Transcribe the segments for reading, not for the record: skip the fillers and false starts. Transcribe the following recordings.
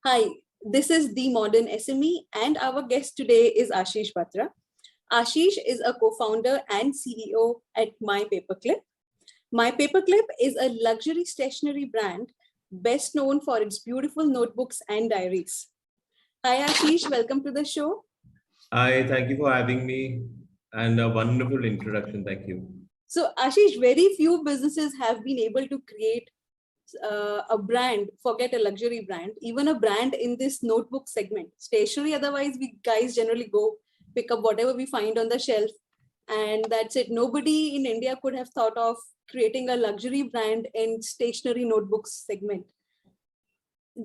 Hi, this is The Modern SME, and our guest today is Aashish Batra. Aashish is a co-founder and CEO at myPAPERCLIP. myPAPERCLIP is a luxury stationery brand best known for its beautiful notebooks and diaries. Hi, Aashish, welcome to the show. Hi, thank you for having me and a wonderful introduction. Thank you. So, Ashish, very few businesses have been able to create a brand, forget a luxury brand, even a brand in this notebook segment. Stationery, otherwise, we guys generally go pick up whatever we find on the shelf, and that's it. Nobody in India could have thought of creating a luxury brand in stationery notebooks segment.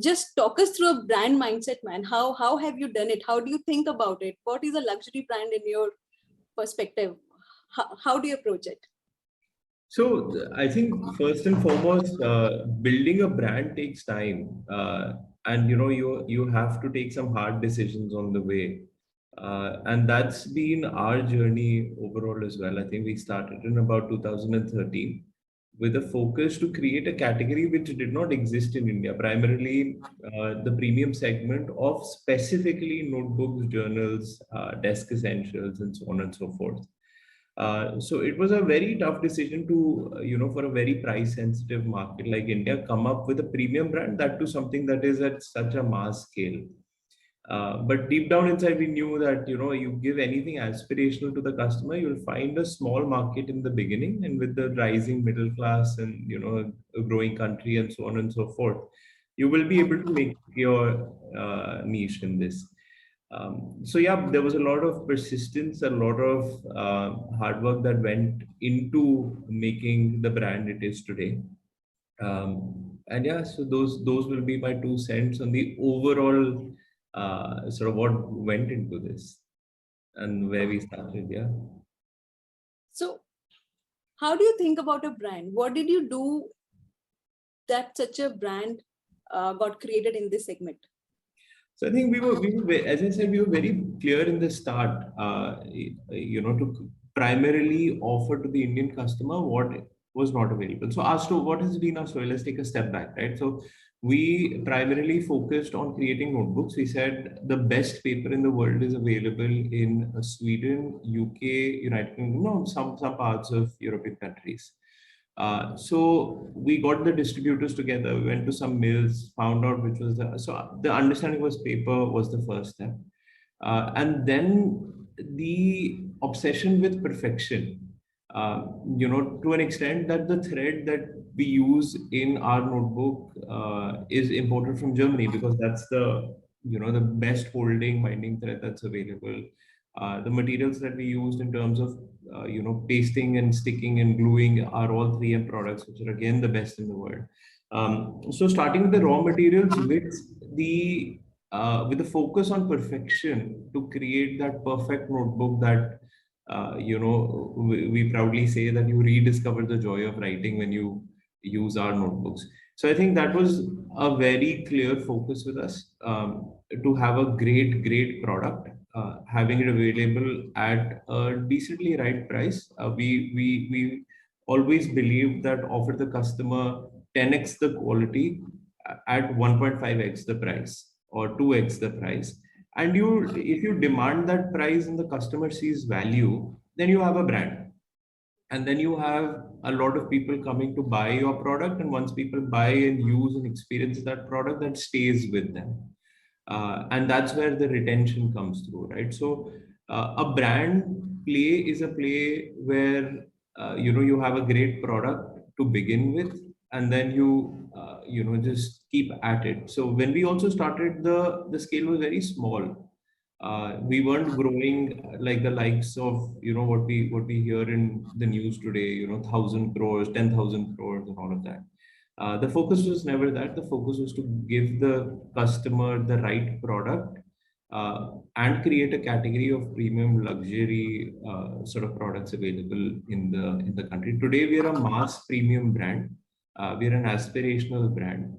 Just talk us through a brand mindset, man. How have you done it? How do you think about it? What is a luxury brand in your perspective? How do you approach it? So I think first and foremost, building a brand takes time, and you have to take some hard decisions on the way, and that's been our journey overall as well. I think we started in about 2013 with a focus to create a category which did not exist in India, primarily the premium segment of specifically notebooks, journals, desk essentials, and so on and so forth. So it was a very tough decision to, for a very price sensitive market like India, come up with a premium brand, that to something that is at such a mass scale. But deep down inside, we knew that, you give anything aspirational to the customer, you'll find a small market in the beginning, and with the rising middle class and, a growing country and so on and so forth, you will be able to make your niche in this. So yeah, there was a lot of persistence, a lot of hard work that went into making the brand it is today. And yeah, so those will be my 2 cents on the overall sort of what went into this and where we started. Yeah. So, how do you think about a brand? What did you do that such a brand got created in this segment? So I think as I said, we were very clear in the start, to primarily offer to the Indian customer what was not available. So as to what has been our story, let's take a step back, right? So we primarily focused on creating notebooks. We said the best paper in the world is available in Sweden, UK, United Kingdom, no, some parts of European countries. So we got the distributors together, we went to some mills, found out which was so the understanding was paper was the first step. And then the obsession with perfection, to an extent that the thread that we use in our notebook is imported from Germany, because that's the best holding binding thread that's available. The materials that we used in terms of pasting and sticking and gluing are all 3M products, which are again the best in the world. So starting with the raw materials with the focus on perfection to create that perfect notebook that we proudly say that you rediscover the joy of writing when you use our notebooks. So I think that was a very clear focus with us, to have a great product, having it available at a decently right price. We always believed that offer the customer 10x the quality at 1.5x the price or 2x the price. And if you demand that price and the customer sees value, then you have a brand. And then you have a lot of people coming to buy your product. And once people buy and use and experience that product, that stays with them. And that's where the retention comes through, right? So a brand play is a play where you have a great product to begin with, and then you just keep at it. So when we also started, the scale was very small. We weren't growing like the likes of what we hear in the news today, 1,000 crores, 10,000 crores, and all of that. The focus was never that. The focus was to give the customer the right product, and create a category of premium luxury sort of products available in the country. Today, we are a mass premium brand. We are an aspirational brand.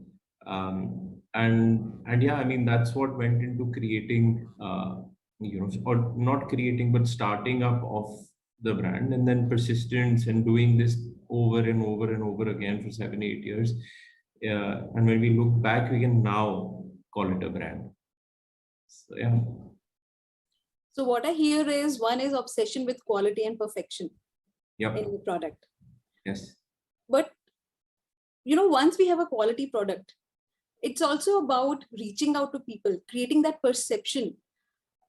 And yeah, I mean, that's what went into creating, or not creating, but starting up of the brand, and then persistence and doing this over and over and over again for 7, 8 years. And when we look back, we can now call it a brand. So yeah. So what I hear is one is obsession with quality and perfection Yep. in the product. Yes. But once we have a quality product, it's also about reaching out to people, creating that perception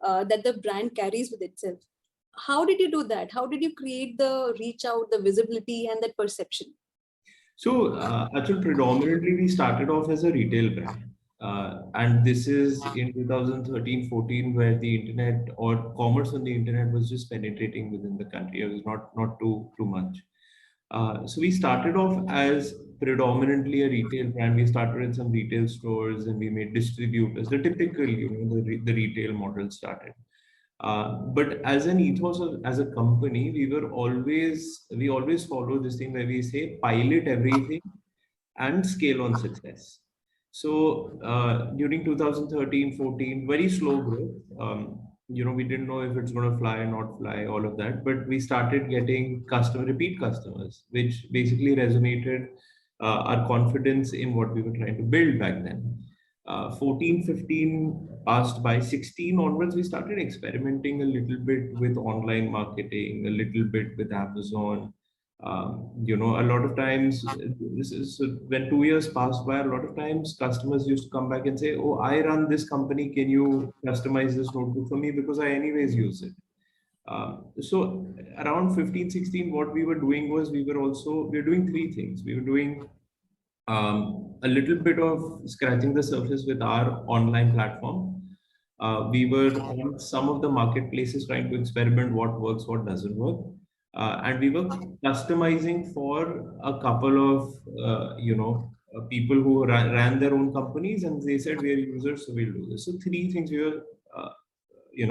that the brand carries with itself. How did you do that? How did you create the reach out, the visibility, and that perception? So, actually, predominantly we started off as a retail brand. And this is in 2013-14, where the internet or commerce on the internet was just penetrating within the country. It was not too much. So we started off as predominantly a retail brand. We started in some retail stores and we made distributors. The typical, the retail model started. But as an ethos as a company, we always follow this thing where we say pilot everything and scale on success. So during 2013-14, very slow growth. We didn't know if it's going to fly or not fly, all of that. But we started getting repeat customers, which basically resonated our confidence in what we were trying to build back then. 14, 15 passed by, 16 onwards, we started experimenting a little bit with online marketing, a little bit with Amazon. A lot of times, so when 2 years passed by, a lot of times customers used to come back and say, "Oh, I run this company. Can you customize this notebook for me? Because I anyways use it." So around 15, 16, what we were doing was we were doing three things. We were doing a little bit of scratching the surface with our online platform. We were on some of the marketplaces trying to experiment what works, what doesn't work. And we were customizing for a couple of, people who ran their own companies and they said, we are users, so we'll do this. So three things we were,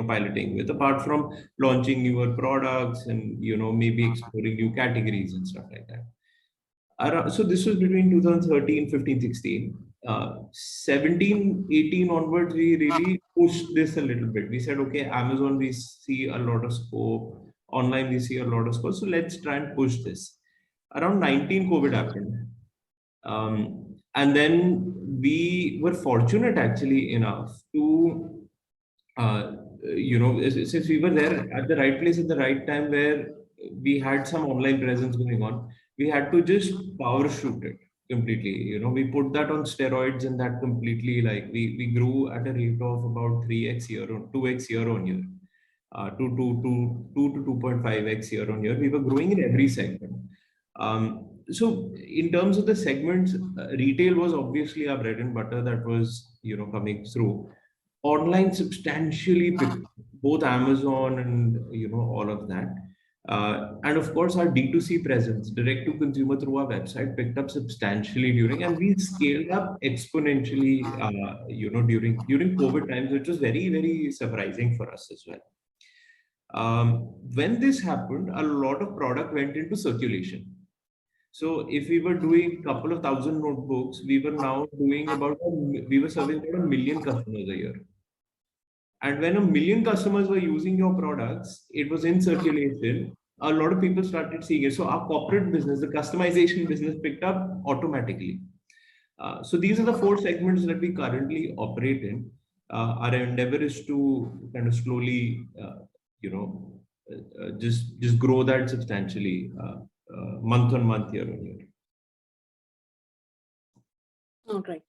piloting with, apart from launching newer products and, maybe exploring new categories and stuff like that. So this was between 2013, 15, 16. 17, 18 onwards, we really pushed this a little bit. We said, okay, Amazon, we see a lot of scope. Online, we see a lot of scope. So let's try and push this. Around 19, COVID happened. And then we were fortunate actually enough to, since we were there at the right place at the right time where we had some online presence going on, we had to just power shoot it completely. We put that on steroids and that completely, like we grew at a rate of about 3x year on 2x year on year, 2 to 2.5x year on year. We were growing in every segment. So in terms of the segments, retail was obviously our bread and butter that was, coming through. Online substantially picked both Amazon and, all of that. And of course, our D2C presence, direct to consumer through our website, picked up substantially and we scaled up exponentially, during COVID times, which was very, very surprising for us as well. When this happened, a lot of product went into circulation. So if we were doing a couple of thousand notebooks, we were now doing we were serving about 1 million customers a year. And when 1 million customers were using your products, it was in circulation. A lot of people started seeing it. So our corporate business, the customization business, picked up automatically. So these are the 4 segments that we currently operate in. Our endeavor is to kind of slowly, just grow that substantially, month on month, year on year. All right.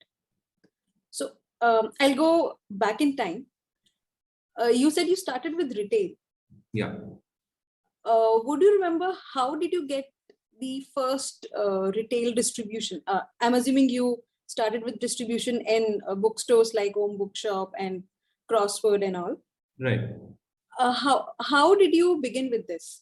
So I'll go back in time. You said you started with retail. Yeah. Would you remember how did you get the first retail distribution? I'm assuming you started with distribution in bookstores like Home Bookshop and Crossword and all. Right. How did you begin with this?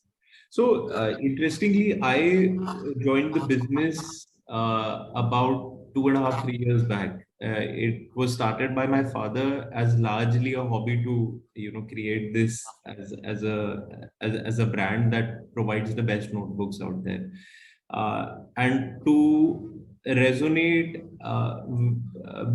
So interestingly, I joined the business about 2.5, 3 years back. It was started by my father as largely a hobby to create this as a brand that provides the best notebooks out there, and to resonate.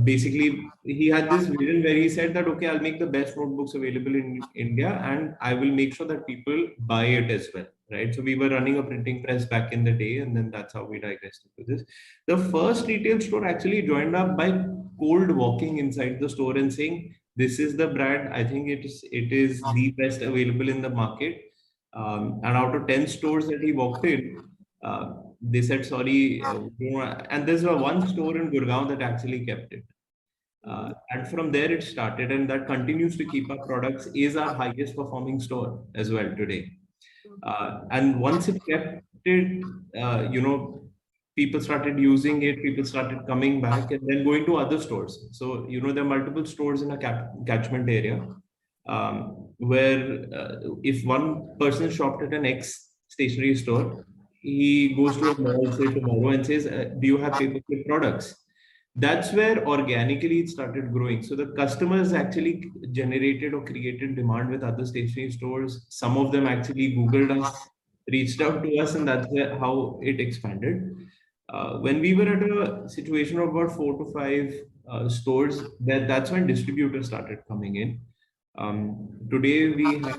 Basically, he had this vision where he said that, okay, I'll make the best notebooks available in India and I will make sure that people buy it as well. Right. So we were running a printing press back in the day, and then that's how we digressed into this. The first retail store actually joined up by cold walking inside the store and saying, this is the brand. I think it is the best available in the market. And out of 10 stores that he walked in, they said sorry, and there's one store in Gurgaon that actually kept it. And from there it started, and that continues to keep our products, is our highest performing store as well today. And once it kept it, people started using it, people started coming back and then going to other stores. So, there are multiple stores in a catchment area, where if one person shopped at an X stationery store, he goes to a mall, say tomorrow, and says, do you have paperclip products? That's where organically it started growing. So the customers actually generated or created demand with other stationery stores. Some of them actually Googled us, reached out to us, and that's how it expanded. When we were at a situation of about 4 to 5 stores, that's when distributors started coming in. Today we have,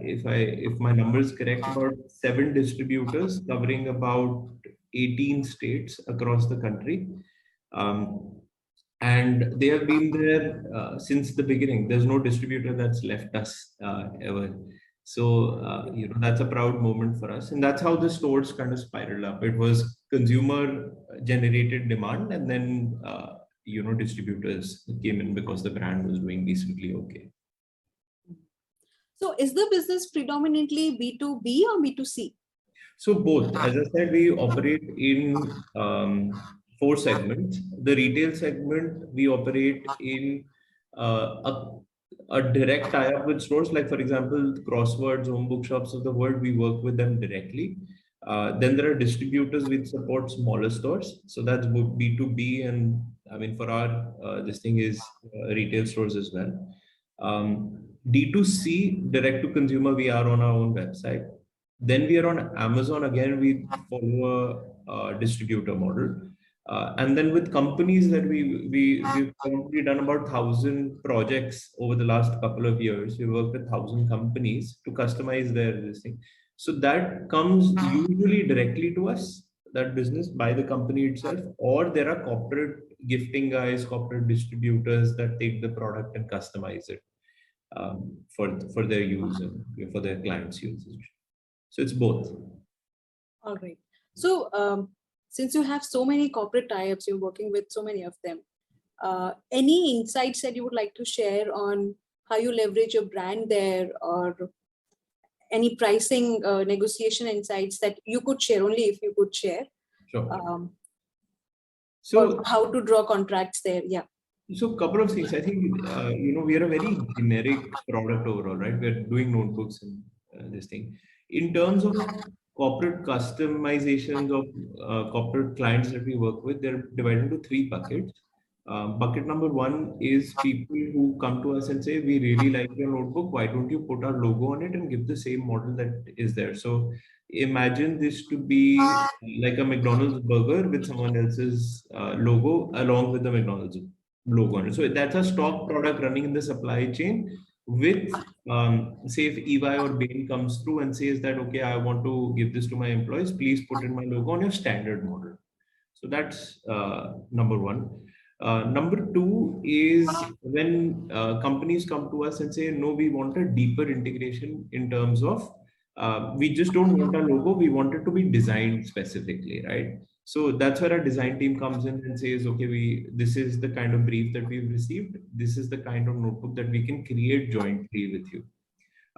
if my number is correct, about 7 distributors covering about 18 states across the country. Um, and they have been there since the beginning. There's no distributor that's left us ever. So that's a proud moment for us, and that's how the stores kind of spiraled up. It was consumer generated demand, and then distributors came in because the brand was doing decently okay. So is the business predominantly B2B or B2C? So both. As I said, we operate in 4 segments. The retail segment, we operate in a direct tie-up with stores. Like, for example, Crosswords, home bookshops of the world, we work with them directly. Then there are distributors which support smaller stores. So that's B2B, and I mean, for our this thing is retail stores as well. D2C, direct to consumer, we are on our own website. Then we are on Amazon. Again, we follow a distributor model. And then with companies that we've probably done about 1,000 projects over the last couple of years. We worked with 1,000 companies to customize their listing. So that comes usually directly to us, that business, by the company itself, or there are corporate gifting guys, corporate distributors that take the product and customize it for their use and for their clients' usage. So it's both. All right. So since you have so many corporate tie-ups, you're working with so many of them, any insights that you would like to share on how you leverage your brand there, or any pricing negotiation insights that you could share, only if you could share? Sure. So how to draw contracts there? Yeah. So a couple of things. I think, we are a very generic product overall, right? We're doing notebooks and this thing. In terms of corporate customizations of corporate clients that we work with, they're divided into 3 buckets. Bucket number 1 is people who come to us and say, we really like your notebook. Why don't you put our logo on it and give the same model that is there? So imagine this to be like a McDonald's burger with someone else's logo along with the McDonald's logo on it. So that's a stock product running in the supply chain with, say if EY or Bain comes through and says that, okay, I want to give this to my employees, please put in my logo on your standard model. So that's number 1. Number 2 is when companies come to us and say, no, we want a deeper integration in terms of, we just don't want a logo, we want it to be designed specifically, right? So that's where our design team comes in and says, okay, this is the kind of brief that we've received. This is the kind of notebook that we can create jointly with you.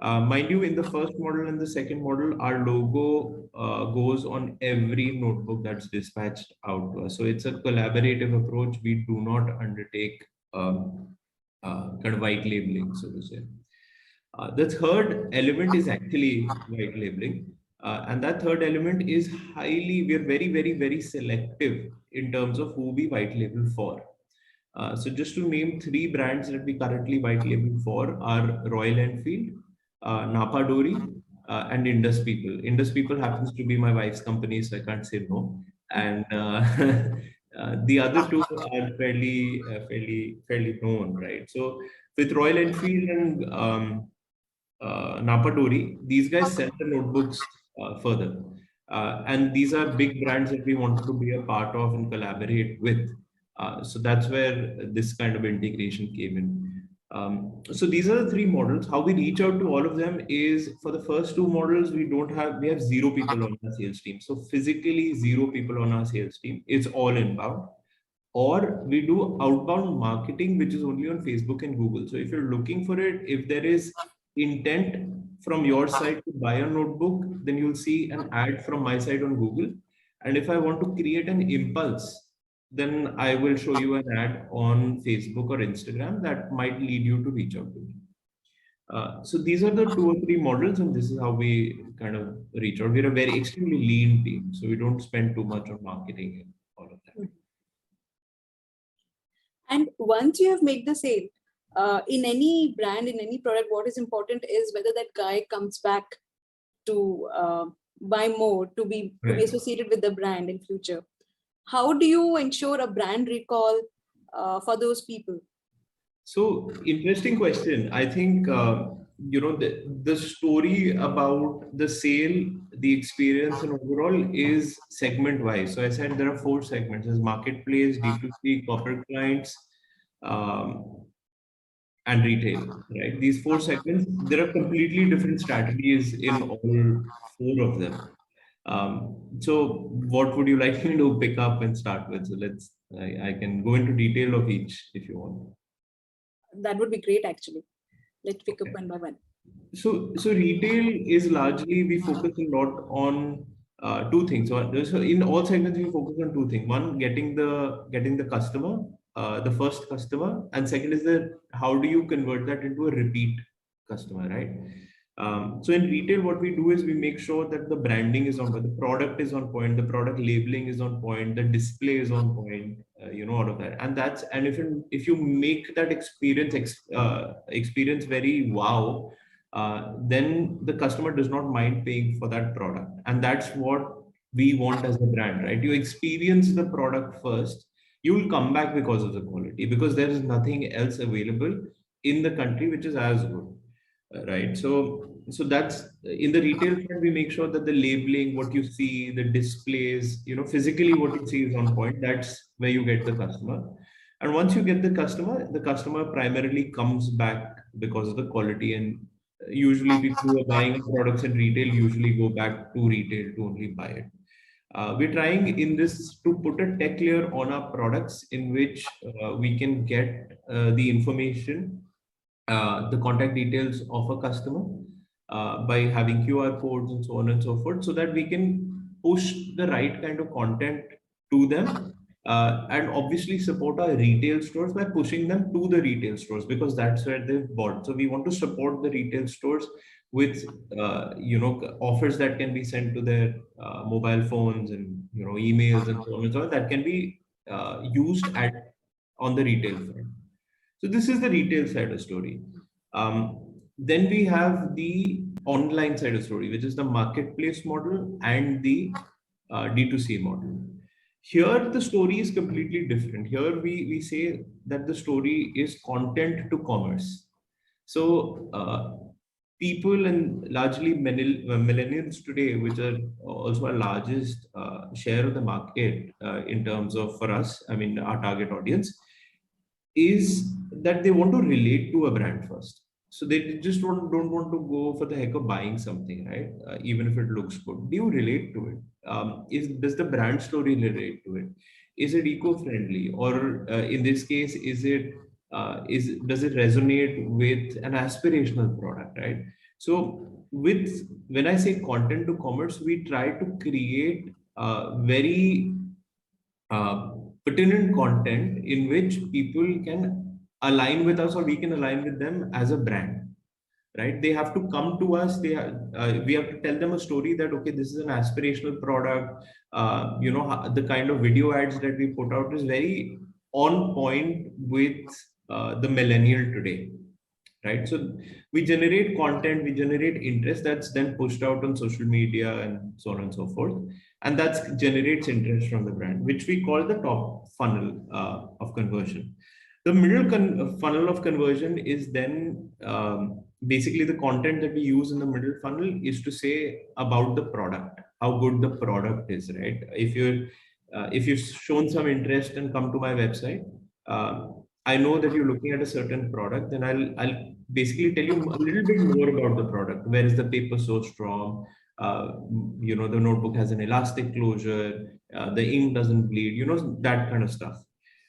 Mind you, in the first model and the second model, our logo goes on every notebook that's dispatched out to us. So it's a collaborative approach. We do not undertake kind of white labeling, so to say. The third element is actually white labeling. And that third element is we're very, very, very selective in terms of who we white label for. So just to name 3 brands that we currently white label for are Royal Enfield, Napa Dori, and Indus People. Indus People happens to be my wife's company, so I can't say no. and the other two are fairly known, right? So with Royal Enfield and Napadori, these guys sell the notebooks further. And these are big brands that we wanted to be a part of and collaborate with. So that's where this kind of integration came in. So these are the three models. How we reach out to all of them is, for the first two models, we have zero people on our sales team. So physically zero people on our sales team. It's all inbound. Or we do outbound marketing, which is only on Facebook and Google. So if you're looking for it, if there is intent from your side to buy a notebook, then you'll see an ad from my side on Google. And if I want to create an impulse, then I will show you an ad on Facebook or Instagram that might lead you to reach out to me. So these are the two or three models, and this is how we kind of reach out. We're a very extremely lean team, so we don't spend too much on marketing and all of that. And once you have made the sale, in any brand, in any product, what is important is whether that guy comes back to buy more, to be associated with the brand in future. How do you ensure a brand recall for those people? So interesting question. I think the story about the sale, the experience, and overall is segment wise. So I said there are four segments: there's marketplace, D2C, corporate clients, um, and retail. Right? These four segments. There are completely different strategies in all four of them. So what would you like me to pick up and start with? So I can go into detail of each if you want. That would be great, actually. Let's pick up one by one. So retail is largely, we focus a lot on two things. So in all segments, we focus on two things. One, getting the customer, the first customer, and second is the how do you convert that into a repeat customer, right? So in retail, what we do is we make sure that the branding is on point, the product is on point, the product labeling is on point, the display is on point, all of that. And if you make that experience very wow, then the customer does not mind paying for that product. And that's what we want as a brand, right? You experience the product first, you will come back because of the quality, because there is nothing else available in the country which is as good, right? So that's in the retail front. We make sure that the labeling, what you see, the displays, physically what you see is on point. That's where you get the customer. And once you get the customer primarily comes back because of the quality. And usually people who are buying products in retail usually go back to retail to only buy it. We're trying in this to put a tech layer on our products in which we can get the information, the contact details of a customer by having QR codes and so on and so forth, so that we can push the right kind of content to them, and obviously support our retail stores by pushing them to the retail stores, because that's where they've bought. So we want to support the retail stores with offers that can be sent to their mobile phones and emails and so on and so on, that can be used on the retail front. So this is the retail side of the story. Then we have the online side of the story, which is the marketplace model and the D2C model. Here, the story is completely different. Here, we say that the story is content to commerce. So people, and largely millennials today, which are also our largest share of the market in terms of, for us, I mean, our target audience, is that they want to relate to a brand first. So they just don't want to go for the heck of buying something, right? Even if it looks good. Do you relate to it? Does the brand story relate to it? Is it eco-friendly? Or in this case, does it resonate with an aspirational product, right? So when I say content to commerce, we try to create very uh, pertinent content in which people can align with us, or we can align with them as a brand, right? They have to come to us. We have to tell them a story that, okay, this is an aspirational product. The kind of video ads that we put out is very on point with the millennial today, right? So we generate content, we generate interest that's then pushed out on social media and so on and so forth. And that generates interest from the brand, which we call the top funnel of conversion. The middle funnel of conversion is then basically the content that we use in the middle funnel is to say about the product, how good the product is, right? If you've shown some interest and come to my website, I know that you're looking at a certain product, then I'll basically tell you a little bit more about the product. Where is the paper sourced from? The notebook has an elastic closure, the ink doesn't bleed, that kind of stuff.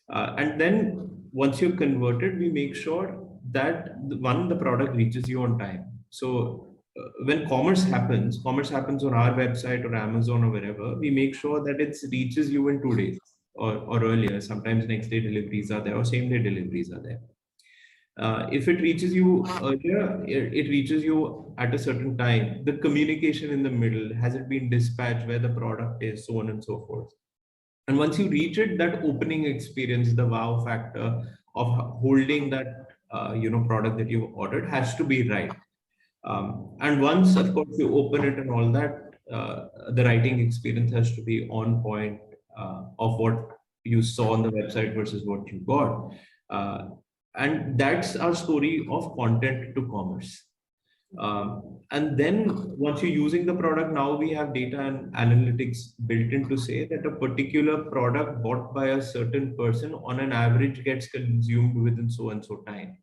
And then once you're converted, we make sure that the product reaches you on time. So when commerce happens on our website or Amazon or wherever, we make sure that it reaches you in 2 days or earlier. Sometimes next day deliveries are there or same day deliveries are there. If it reaches you earlier, it reaches you at a certain time. The communication in the middle, has it been dispatched, where the product is, so on and so forth. And once you reach it, that opening experience, the wow factor of holding that product that you've ordered has to be right. And once, of course, you open it and all that, the writing experience has to be on point of what you saw on the website versus what you got. And that's our story of content to commerce. And then once you're using the product, now we have data and analytics built in to say that a particular product bought by a certain person on an average gets consumed within so and so time.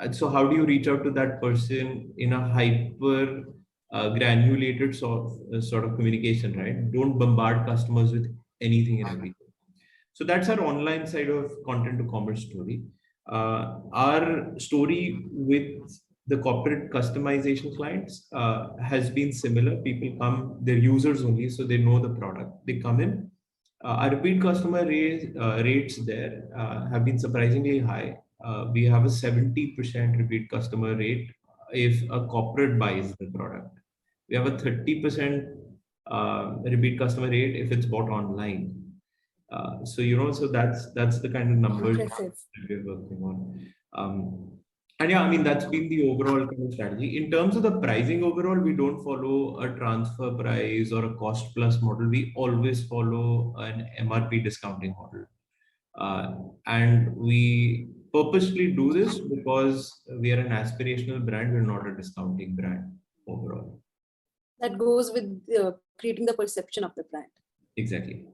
And so how do you reach out to that person in a hyper granulated sort of communication, right? Don't bombard customers with anything and everything. So that's our online side of content to commerce story. Our story with the corporate customization clients has been similar. People come, they're users only, so they know the product. They come in. Our repeat customer rates there have been surprisingly high. We have a 70% repeat customer rate if a corporate buys the product. We have a 30% repeat customer rate if it's bought online. So that's the kind of numbers Impressive. that we're working on. And yeah, I mean, that's been the overall kind of strategy. In terms of the pricing overall, we don't follow a transfer price or a cost plus model. We always follow an MRP discounting model. And we purposely do this because we are an aspirational brand. We're not a discounting brand overall. That goes with creating the perception of the brand. Exactly.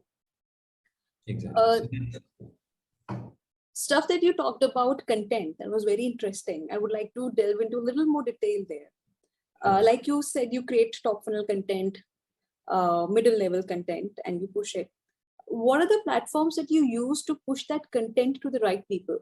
Exactly. Stuff that you talked about, content, that was very interesting. I would like to delve into a little more detail there. Like you said, you create top funnel content, middle level content, and you push it. What are the platforms that you use to push that content to the right people?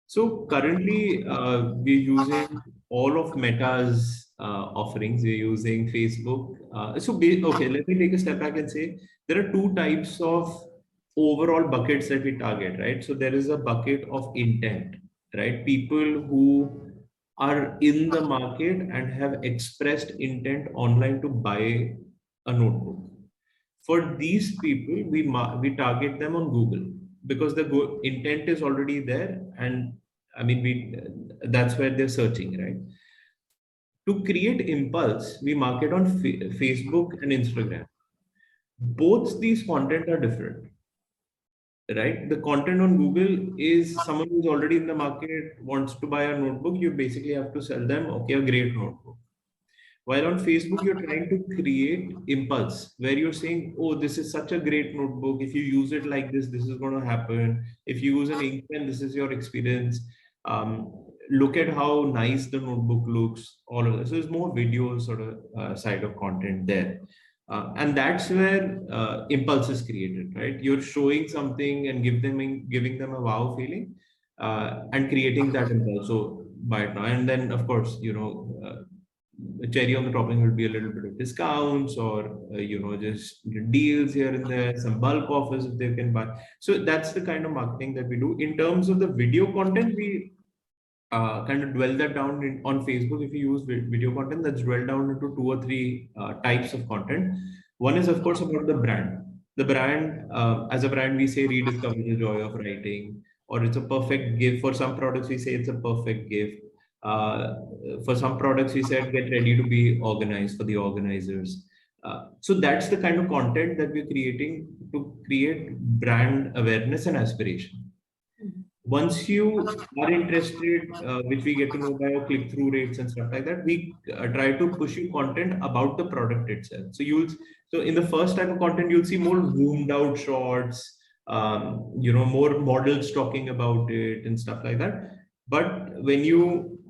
So currently, we're using all of Meta's offerings. We're using Facebook. Okay, let me take a step back and say there are two types of overall buckets that we target, right? So there is a bucket of intent, right? People who are in the market and have expressed intent online to buy a notebook. For these people, we target them on Google because the intent is already there, and I mean that's where they're searching, right? To create impulse, we market on Facebook and Instagram. Both these content are different, right? The content on Google is someone who's already in the market, wants to buy a notebook. You basically have to sell them, okay, a great notebook. While on Facebook, you're trying to create impulse where you're saying, oh, this is such a great notebook. If you use it like this is going to happen. If you use an ink pen, this is your experience. Look at how nice the notebook looks. All of this. So there's more video sort of side of content there. And that's where impulse is created, right? You're showing something and giving them a wow feeling and creating that impulse. So buy it now. And then, of course, the cherry on the topping will be a little bit of discounts or just deals here and there, some bulk offers if they can buy. So that's the kind of marketing that we do. In terms of the video content, we kind of dwell that down on Facebook. If you use video content, that's dwell down into 2 or 3 types of content. One is, of course, about the brand. The brand, as a brand, we say rediscover the joy of writing, or it's a perfect gift. For some products, we say it's a perfect gift. For some products, we said get ready to be organized for the organizers. So that's the kind of content that we're creating to create brand awareness and aspiration. Once you are interested, which we get to know by your click-through rates and stuff like that, we try to push you content about the product itself. So in the first type of content, you'll see more zoomed out shots, more models talking about it and stuff like that. But when you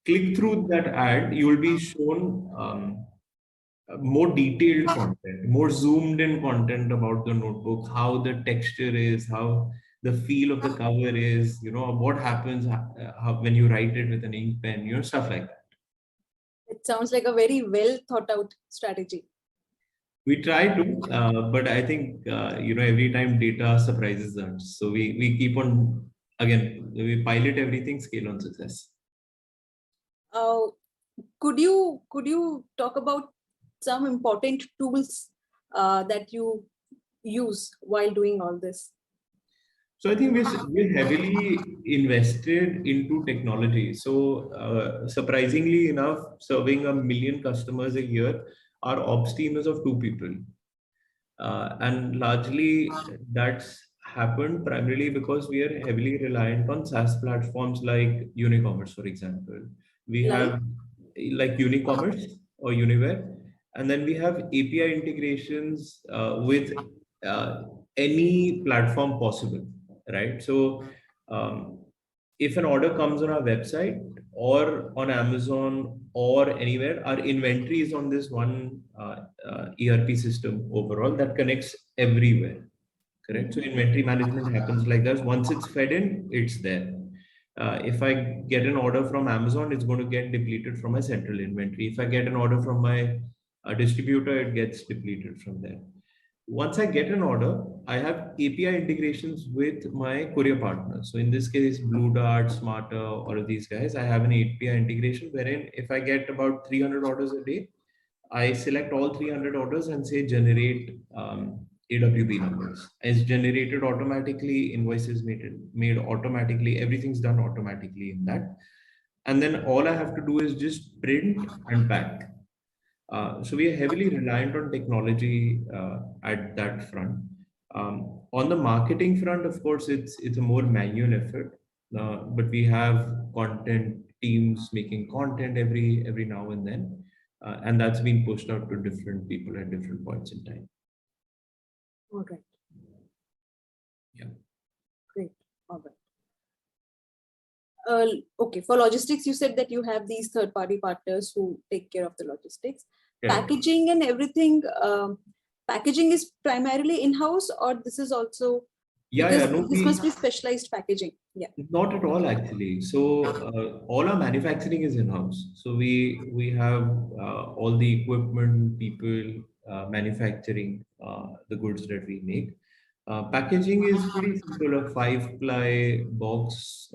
click through that ad, you will be shown more detailed content, more zoomed in content about the notebook, how the texture is, how the feel of the cover is, what happens when you write it with an ink pen, stuff like that. It sounds like a very well thought out strategy. We try to, but I think, every time data surprises us. So we keep on, again, we pilot everything, scale on success. Uh, could you talk about some important tools that you use while doing all this? So I think we're heavily invested into technology. So surprisingly enough, serving 1 million customers a year, our ops team is of 2 people. And largely that's happened primarily because we are heavily reliant on SaaS platforms like Unicommerce, for example. We Like, have like Unicommerce or Uniware, and then we have API integrations with uh, any platform possible, right? So if an order comes on our website or on Amazon or anywhere, our inventory is on this one ERP system overall that connects everywhere. Correct. So inventory management happens like this. Once it's fed in, it's there. If I get an order from Amazon, it's going to get depleted from my central inventory. If I get an order from my distributor, it gets depleted from there. Once I get an order, I have API integrations with my courier partners. So in this case, Blue Dart, Smarter, all of these guys, I have an API integration wherein if I get about 300 orders a day, I select all 300 orders and say generate AWP numbers. It's generated automatically, invoices made automatically, everything's done automatically in that. And then all I have to do is just print and pack. So we are heavily reliant on technology at that front. On the marketing front, of course, it's a more manual effort, but we have content teams making content every now and then, and that's been pushed out to different people at different points in time. all right. Yeah. Great. All right. Okay, for logistics, you said that you have these third-party partners who take care of the logistics. Correct. Packaging and everything, packaging is primarily in-house, or this is also, because No, this must be specialized packaging. Yeah. not at all, actually. So all our manufacturing is in-house. So we have all the equipment, people manufacturing the goods that we make. Packaging is pretty simple, a 5-ply box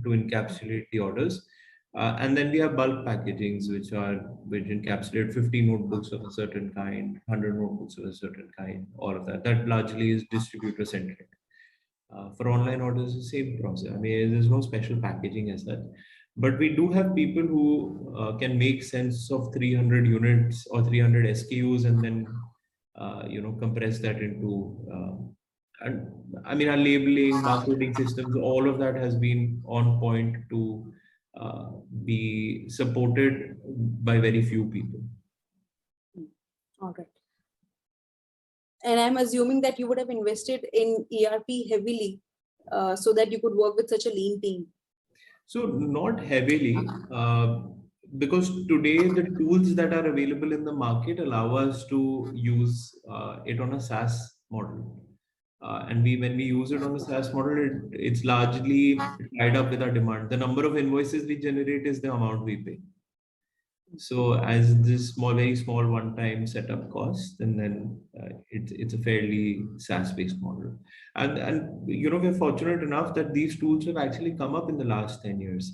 to encapsulate the orders. And then we have bulk packagings, which encapsulate 50 notebooks of a certain kind, 100 notebooks of a certain kind, all of that. That largely is distributor centric. For online orders, the same process. I mean, there's no special packaging as such. But we do have people who can make sense of 300 units or 300 SKUs and then compress that into and I mean, our labeling, barcoding systems, all of that has been on point to be supported by very few people. All right. And I'm assuming that you would have invested in ERP heavily so that you could work with such a lean team. So not heavily, because today the tools that are available in the market allow us to use it on a SaaS model. And when we use it on a SaaS model, it's largely tied up with our demand. The number of invoices we generate is the amount we pay. So as this very small one-time setup cost, and then it's a fairly SaaS-based model. And we're fortunate enough that these tools have actually come up in the last 10 years.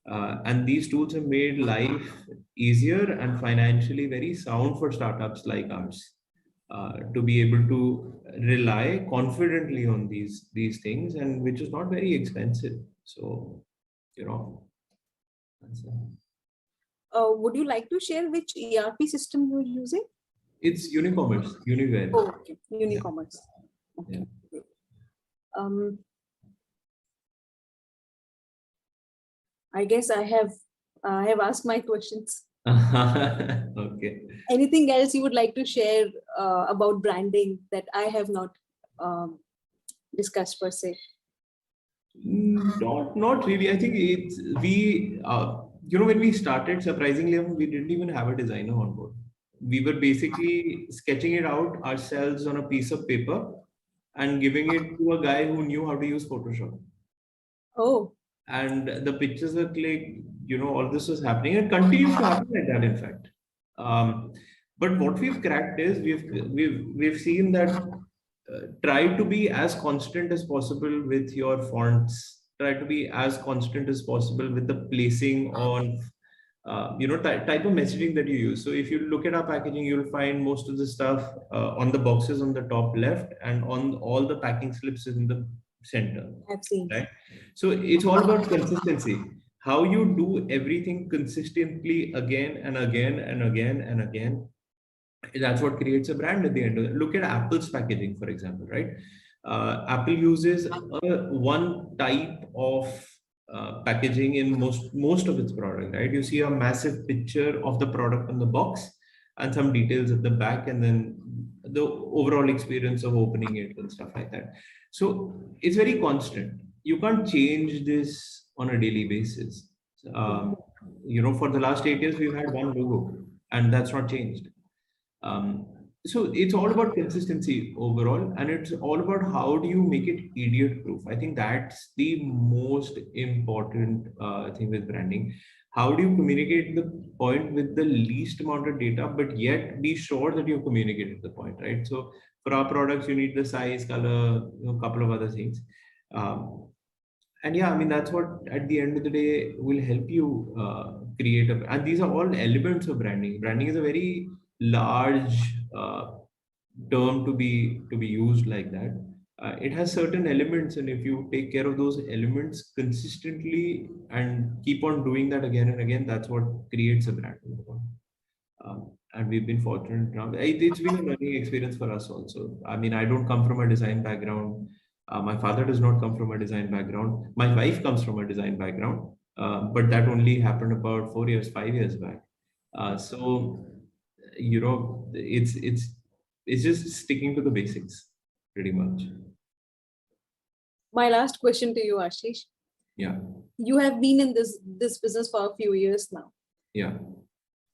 And these tools have made life easier and financially very sound for startups like ours to be able to rely confidently on these things, and which is not very expensive. So, that's Would you like to share which ERP system you're using? It's Unicommerce, Uniware. Oh, okay. Unicommerce. Okay. Yeah. Um, I guess I have asked my questions. Okay. Anything else you would like to share about branding that I have not discussed per se? Not really. I think it's when we started, surprisingly, we didn't even have a designer on board. We were basically sketching it out ourselves on a piece of paper and giving it to a guy who knew how to use Photoshop. Oh, And the pictures were like, all this was happening and continues to happen like that, in fact. But what we've cracked is we've seen that try to be as constant as possible with your fonts. Try to be as constant as possible with the placing on, type of messaging that you use. So if you look at our packaging, you'll find most of the stuff on the boxes on the top left and on all the packing slips in the center. I've seen. Right. So it's all about consistency. How you do everything consistently again and again and again and again, that's what creates a brand at the end of it. Look at Apple's packaging, for example, right? Apple uses one type of packaging in most of its product, right? You see a massive picture of the product on the box and some details at the back, and then the overall experience of opening it and stuff like that. So it's very constant. You can't change this on a daily basis. For the last 8 years, we've had one logo, and that's not changed. So it's all about consistency overall, and it's all about how do you make it idiot proof. I think that's the most important thing with branding. How do you communicate the point with the least amount of data, but yet be sure that you've communicated the point, right? So for our products, you need the size, color, a couple of other things. And yeah, I mean, that's what at the end of the day will help you create and these are all elements of branding. Branding is a very large term to be used like that. It has certain elements, and if you take care of those elements consistently and keep on doing that again and again, that's what creates a brand. And we've been fortunate now. It's been a learning experience for us also. I mean, I don't come from a design background. My father does not come from a design background. My wife comes from a design background, but that only happened about 4 years, 5 years back. So, it's just sticking to the basics, pretty much. My last question to you, Ashish. Yeah. You have been in this business for a few years now. Yeah.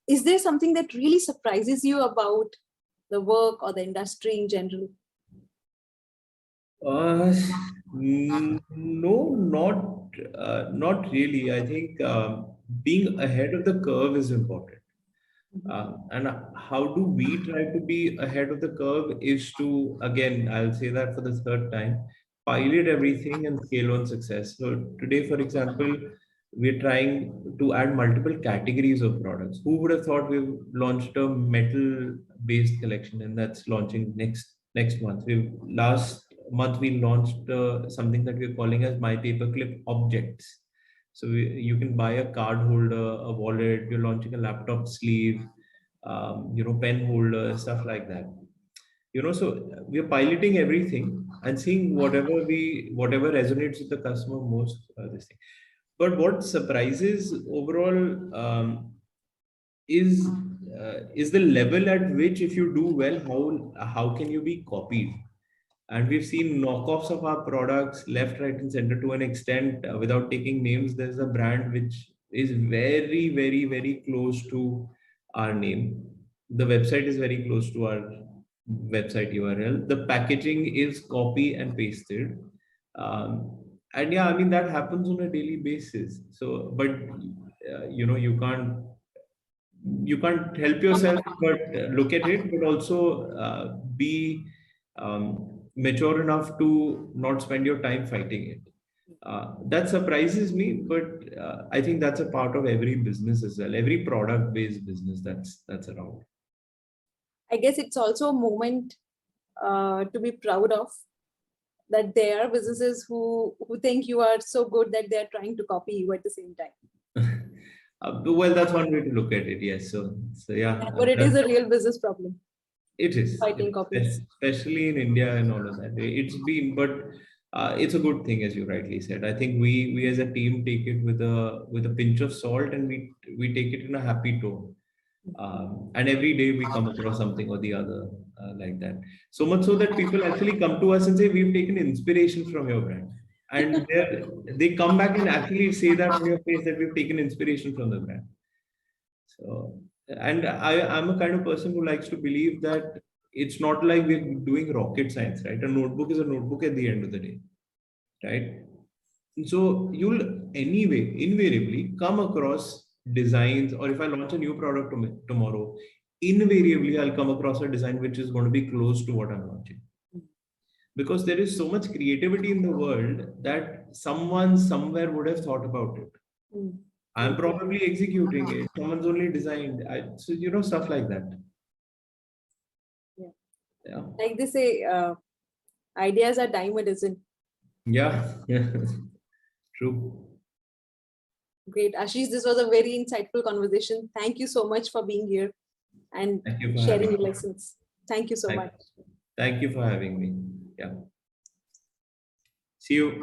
Is there something that really surprises you about the work or the industry in general? No, not really. I think being ahead of the curve is important. And how do we try to be ahead of the curve is to, again, I'll say that for the third time, pilot everything and scale on success. So today, for example, we're trying to add multiple categories of products. Who would have thought we've launched a metal-based collection, and that's launching next month. Last month we launched something that we're calling as myPAPERCLIP objects. So you can buy a card holder, a wallet. You're launching a laptop sleeve, pen holder, stuff like that. So we're piloting everything and seeing whatever resonates with the customer most. This thing. But what surprises overall is the level at which, if you do well, how can you be copied? And we've seen knockoffs of our products left, right, and center to an extent. Without taking names, there's a brand which is very, very, very close to our name. The website is very close to our website URL. The packaging is copy and pasted. And yeah, I mean, that happens on a daily basis. So, but you can't help yourself but look at it, but also be mature enough to not spend your time fighting it. That surprises me, but I think that's a part of every business as well, every product based business that's around. I guess it's also a moment to be proud of, that there are businesses who think you are so good that they're trying to copy you at the same time. Well, that's one way to look at it. Yes. So yeah, But it is a real business problem, it is, fighting copies. especially in India and all of that. It's been, but it's a good thing, as you rightly said. I think we as a team take it with a pinch of salt, and we take it in a happy tone. And every day we come across something or the other like that. So much so that people actually come to us and say, "We've taken inspiration from your brand," and they come back and actually say that on your face that we've taken inspiration from the brand. So, and I'm a kind of person who likes to believe that it's not like we're doing rocket science, right? A notebook is a notebook at the end of the day, right? So you'll anyway, invariably come across designs, or if I launch a new product tomorrow, invariably I'll come across a design which is going to be close to what I'm launching. Because there is so much creativity in the world that someone somewhere would have thought about it. Mm. I'm probably executing it. Someone's only designed. So stuff like that. Yeah. Yeah. Like they say, ideas are dime a dozen. Yeah. True. Great. Ashish, this was a very insightful conversation. Thank you so much for being here and Thank you for sharing having your me. lessons. Thank you so Thank, much. thank you for having me. Yeah. See you.